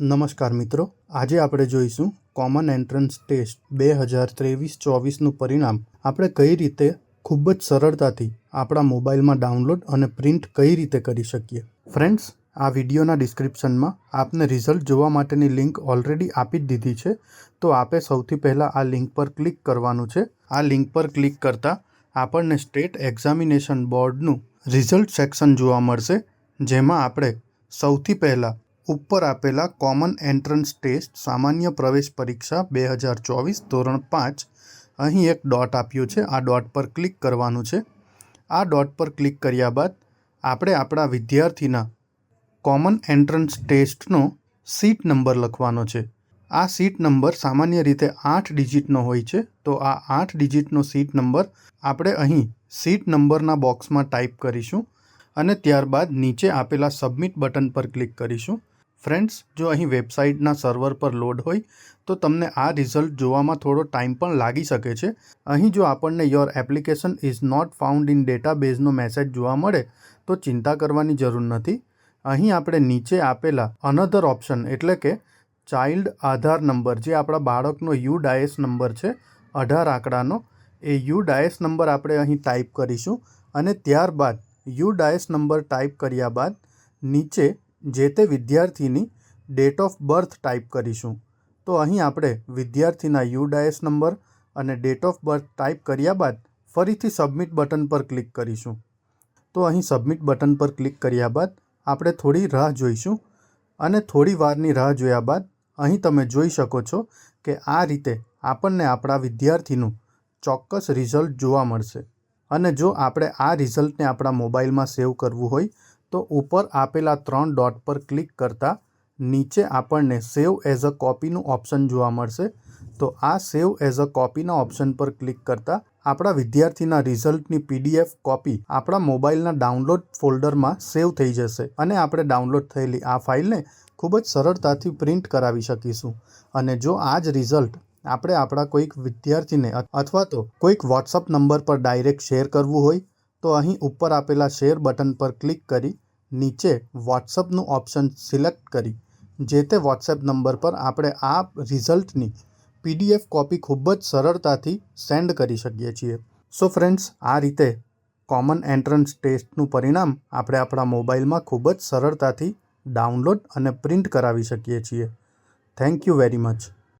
નમસ્કાર મિત્રો, આજે આપણે જોઈશું કોમન એન્ટ્રન્સ ટેસ્ટ 2023-24નું પરિણામ આપણે કઈ રીતે ખૂબ જ સરળતાથી આપણા મોબાઈલમાં ડાઉનલોડ અને પ્રિન્ટ કઈ રીતે કરી શકીએ. ફ્રેન્ડ્સ, આ વિડીયોના ડિસ્ક્રિપ્શનમાં આપને રિઝલ્ટ જોવા માટેની લિંક ઓલરેડી આપી જ દીધી છે. તો આપે સૌથી પહેલાં આ લિંક પર ક્લિક કરવાનું છે. આ લિંક પર ક્લિક કરતાં આપણને સ્ટેટ એક્ઝામિનેશન બોર્ડનું રિઝલ્ટ સેક્શન જોવા મળશે, જેમાં આપણે સૌથી પહેલાં ઉપર આપેલા કોમન એન્ટ્રન્સ ટેસ્ટ સામાન્ય પ્રવેશ પરીક્ષા 2024 ધોરણ 5 અહીં એક ડોટ આપ્યો છે. આ ડોટ પર ક્લિક કરવાનું છે. આ ડોટ પર ક્લિક કર્યા બાદ આપણે આપણા વિદ્યાર્થીના કોમન એન્ટ્રન્સ ટેસ્ટનો સીટ નંબર લખવાનો છે. આ સીટ નંબર સામાન્ય રીતે 8 ડિજિટનો હોય છે. તો આ 8 ડિજિટનો સીટ નંબર આપણે અહીં સીટ નંબરના બોક્સમાં ટાઈપ કરીશું અને ત્યારબાદ નીચે આપેલા સબમિટ બટન પર ક્લિક કરીશું. ફ્રેન્ડ્સ, જો અહીં વેબસાઇટના સર્વર પર લોડ હોય તો તમને આ રિઝલ્ટ જોવામાં થોડો ટાઈમ પણ લાગી શકે છે. અહીં જો આપણને your application is not found in ડેટાબેઝનો મેસેજ જોવા મળે તો ચિંતા કરવાની જરૂર નથી. અહીં આપણે નીચે આપેલા અનધર ઓપ્શન એટલે કે ચાઇલ્ડ આધાર નંબર, જે આપણા બાળકનો UDAS નંબર છે 18 આંકડાનો, એ UDAS નંબર આપણે અહીં ટાઈપ કરીશું અને ત્યારબાદ UDAS નંબર ટાઈપ કર્યા બાદ નીચે જે તે વિદ્યાર્થીની ડેટ ઓફ બર્થ ટાઈપ કરીશું. તો અહીં આપણે વિદ્યાર્થીના UDAS નંબર અને ડેટ ઓફ બર્થ ટાઈપ કર્યા બાદ ફરીથી સબમિટ બટન પર ક્લિક કરીશું. તો અહીં સબમિટ બટન પર ક્લિક કર્યા બાદ આપણે થોડી રાહ જોઈશું અને થોડી વારની રાહ જોયા બાદ અહીં તમે જોઈ શકો છો કે આ રીતે આપણને આપણા વિદ્યાર્થીનું ચોક્કસ રિઝલ્ટ જોવા મળશે. અને જો આપણે આ રિઝલ્ટને આપણા મોબાઈલમાં સેવ કરવું હોય તો ઉપર આપેલા 3 ડોટ પર ક્લિક કરતાં નીચે આપણને સેવ એઝ અ કોપીનું ઓપ્શન જોવા મળશે. તો આ સેવ એઝ અ કોપીના ઓપ્શન પર ક્લિક કરતાં આપણા વિદ્યાર્થીના રિઝલ્ટની PDF કોપી આપણા મોબાઈલના ડાઉનલોડ ફોલ્ડરમાં સેવ થઈ જશે અને આપણે ડાઉનલોડ થયેલી આ ફાઇલને ખૂબ જ સરળતાથી પ્રિન્ટ કરાવી શકીશું. અને જો આ જ રિઝલ્ટ આપણે આપણા કોઈક વિદ્યાર્થીને અથવા તો કોઈક વોટ્સઅપ નંબર પર ડાયરેક્ટ શેર કરવું હોય તો અહીં ઉપર આપેલા શેર બટન પર ક્લિક કરી નીચે વોટ્સઅપનું ઓપ્શન સિલેક્ટ કરી જે તે વોટ્સએપ નંબર પર આપણે આ રિઝલ્ટની PDF કોપી ખૂબ જ સરળતાથી સેન્ડ કરી શકીએ છીએ. સો ફ્રેન્ડ્સ, આ રીતે કોમન એન્ટ્રન્સ ટેસ્ટનું પરિણામ આપણે આપણા મોબાઈલમાં ખૂબ જ સરળતાથી ડાઉનલોડ અને પ્રિન્ટ કરાવી શકીએ છીએ. Thank you very much.